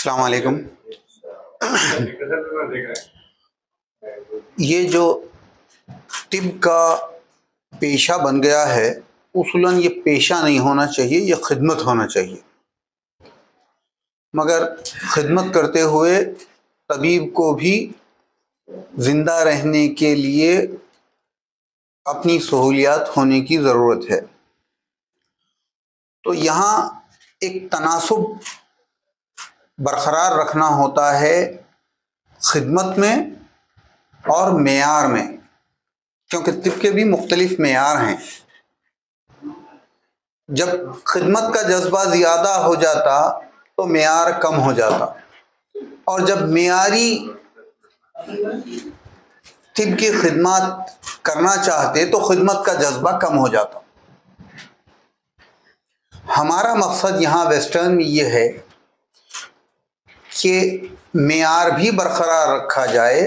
अस्सलाम वालेकुम। ये जो तिब का पेशा बन गया है, उसूलन ये पेशा नहीं होना चाहिए, ये खिदमत होना चाहिए। मगर खिदमत करते हुए तबीब को भी ज़िंदा रहने के लिए अपनी सहूलियात होने की ज़रूरत है। तो यहाँ एक तनासुब बरकरार रखना होता है खिदमत में और मेयार में, क्योंकि तिब के भी मुख्तलिफ मेयार हैं। जब खिदमत का जज्बा ज़्यादा हो जाता तो मेयार कम हो जाता, और जब मेयारी तिब की खिदमत करना चाहते तो खिदमत का जज्बा कम हो जाता। हमारा मकसद यहाँ वेस्टर्न में ये है कि मेयार भी बरकरार रखा जाए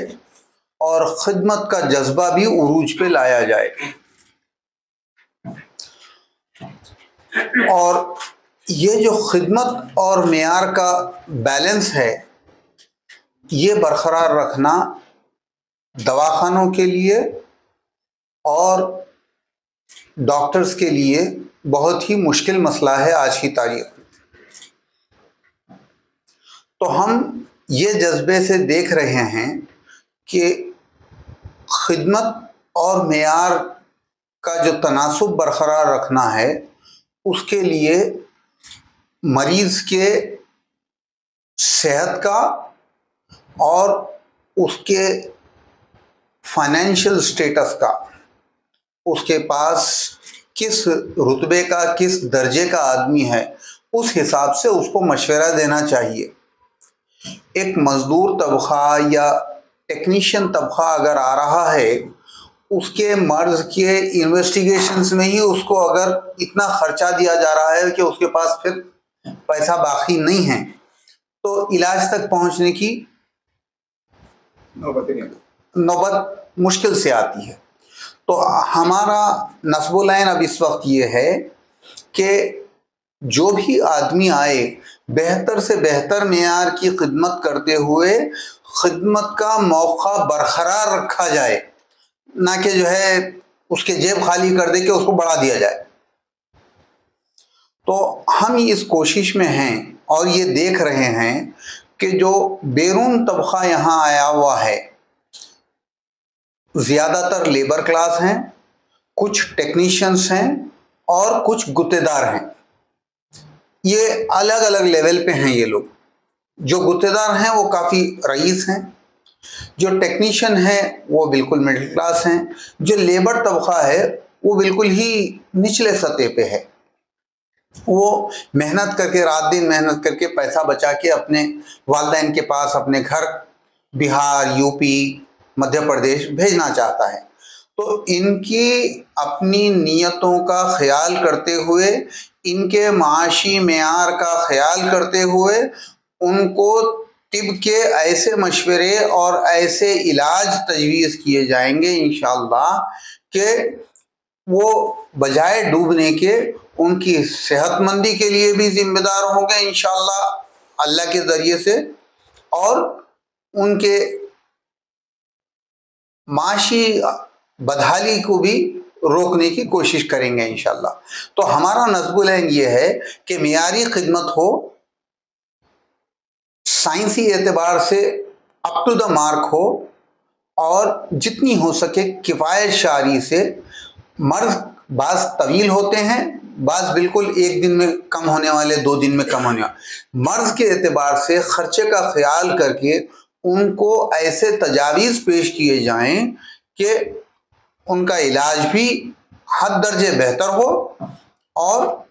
और खिदमत का जज्बा भी उरूज पे लाया जाए। और ये जो खिदमत और मेयार का बैलेंस है, ये बरकरार रखना दवाखानों के लिए और डॉक्टर्स के लिए बहुत ही मुश्किल मसला है आज की तारीख में। तो हम ये जज्बे से देख रहे हैं कि खिदमत और मेयार का जो तनासुब बरकरार रखना है, उसके लिए मरीज़ के सेहत का और उसके फाइनेंशियल स्टेटस का, उसके पास किस रुतबे का, किस दर्जे का आदमी है, उस हिसाब से उसको मशवरा देना चाहिए। एक मज़दूर तबक़ा या टेक्नीशियन तबक़ा अगर आ रहा है, उसके मर्ज़ के इन्वेस्टिगेशंस में ही उसको अगर इतना ख़र्चा दिया जा रहा है कि उसके पास फिर पैसा बाकी नहीं है, तो इलाज तक पहुंचने की नौबत मुश्किल से आती है। तो हमारा नस्बुल ऐन अब इस वक्त ये है कि जो भी आदमी आए, बेहतर से बेहतर मेयार की खिदमत करते हुए खिदमत का मौका बरकरार रखा जाए, ना कि जो है उसके जेब खाली कर दे के उसको बढ़ा दिया जाए। तो हम इस कोशिश में हैं और ये देख रहे हैं कि जो बैरून तबक़ा यहाँ आया हुआ है, ज़्यादातर लेबर क्लास हैं, कुछ टेक्नीशियंस हैं और कुछ गुत्तेदार हैं। ये अलग अलग लेवल पे हैं ये लोग। जो गुत्तेदार हैं वो काफ़ी रईस हैं, जो टेक्नीशियन हैं वो बिल्कुल मिडिल क्लास हैं, जो लेबर तबक़ा है वो बिल्कुल ही निचले सतह पे है। वो मेहनत करके, रात दिन मेहनत करके पैसा बचा के अपने वालिदैन के पास, अपने घर बिहार, यूपी, मध्य प्रदेश भेजना चाहता है। तो इनकी अपनी नीयतों का ख्याल करते हुए, इनके माशी मेयार का ख्याल करते हुए, उनको तिब के ऐसे मशवरे और ऐसे इलाज तजवीज़ किए जाएंगे इंशाअल्लाह कि वो बजाय डूबने के उनकी सेहतमंदी के लिए भी जिम्मेदार होंगे इंशाअल्लाह अल्लाह के ज़रिए से, और उनके माशी बदहाली को भी रोकने की कोशिश करेंगे इंशाअल्लाह। तो हमारा नस्बुल ऐन ये है कि मियारी खिदमत हो, साइंसी एतबार से अप टू द मार्क हो, और जितनी हो सके किफ़ायत शारी से। मर्ज़ बाज़ तवील होते हैं, बाज़ बिल्कुल एक दिन में कम होने वाले, 2 दिन में कम होने वाले। मर्ज़ के एतबार से ख़र्चे का ख्याल करके उनको ऐसे तजावीज़ पेश किए जाएं कि उनका इलाज भी हद दर्जे बेहतर हो और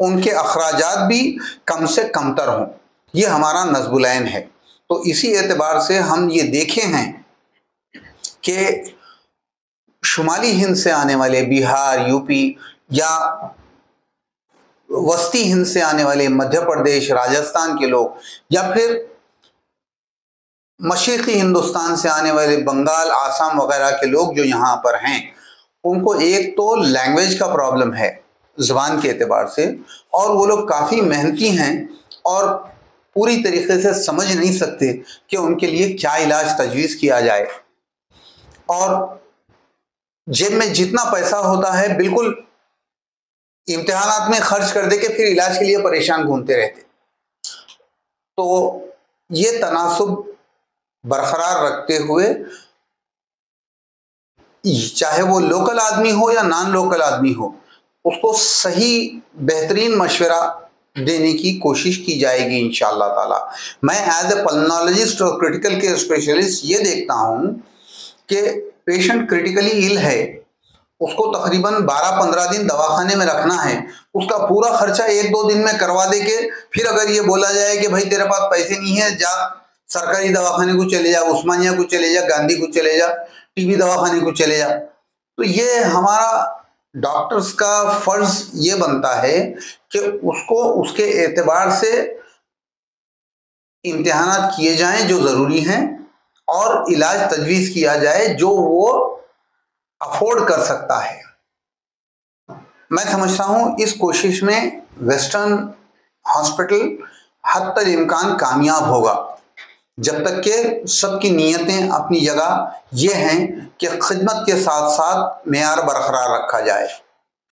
उनके अखराजात भी कम से कमतर हों। ये हमारा नस्बुल ऐन है। तो इसी एतबार से हम ये देखे हैं कि शुमाली हिंद से आने वाले, बिहार, यूपी या वस्ती हिंद से आने वाले मध्य प्रदेश, राजस्थान के लोग, या फिर मशरिक़ी हिंदुस्तान से आने वाले बंगाल, आसाम वगैरह के लोग जो यहाँ पर हैं, उनको एक तो लैंग्वेज का प्रॉब्लम है ज़ुबान के एतबार से, और वो लोग काफ़ी मेहनती हैं और पूरी तरीके से समझ नहीं सकते कि उनके लिए क्या इलाज तजवीज़ किया जाए, और जेब में जितना पैसा होता है बिल्कुल इम्तिहानात में खर्च कर दे के फिर इलाज के लिए परेशान घूमते रहते। तो ये तनासुब बरकरार रखते हुए, चाहे वो लोकल आदमी हो या नॉन लोकल आदमी हो, उसको सही बेहतरीन मशवरा देने की कोशिश की जाएगी इंशाअल्लाह ताला। मैं एज ए पल्मोनोलॉजिस्ट और क्रिटिकल केयर स्पेशलिस्ट ये देखता हूँ कि पेशेंट क्रिटिकली इल है, उसको तकरीबन 12-15 दिन दवाखाने में रखना है, उसका पूरा खर्चा 1-2 दिन में करवा दे के फिर अगर ये बोला जाए कि भाई तेरे पास पैसे नहीं है, जा सरकारी दवाखाने को चले जा, उस्मानिया को चले जा, गांधी को चले जा, टीबी दवाखाने को चले जा, तो ये हमारा डॉक्टर्स का फर्ज ये बनता है कि उसको उसके एतबार से इम्तिहानात किए जाएं जो ज़रूरी हैं और इलाज तजवीज़ किया जाए जो वो अफोर्ड कर सकता है। मैं समझता हूँ इस कोशिश में वेस्टर्न हॉस्पिटल हद तक इम्कान कामयाब होगा, जब तक कि सबकी नीयतें अपनी जगह ये हैं कि खिदमत के साथ साथ मेयार बरकरार रखा जाए।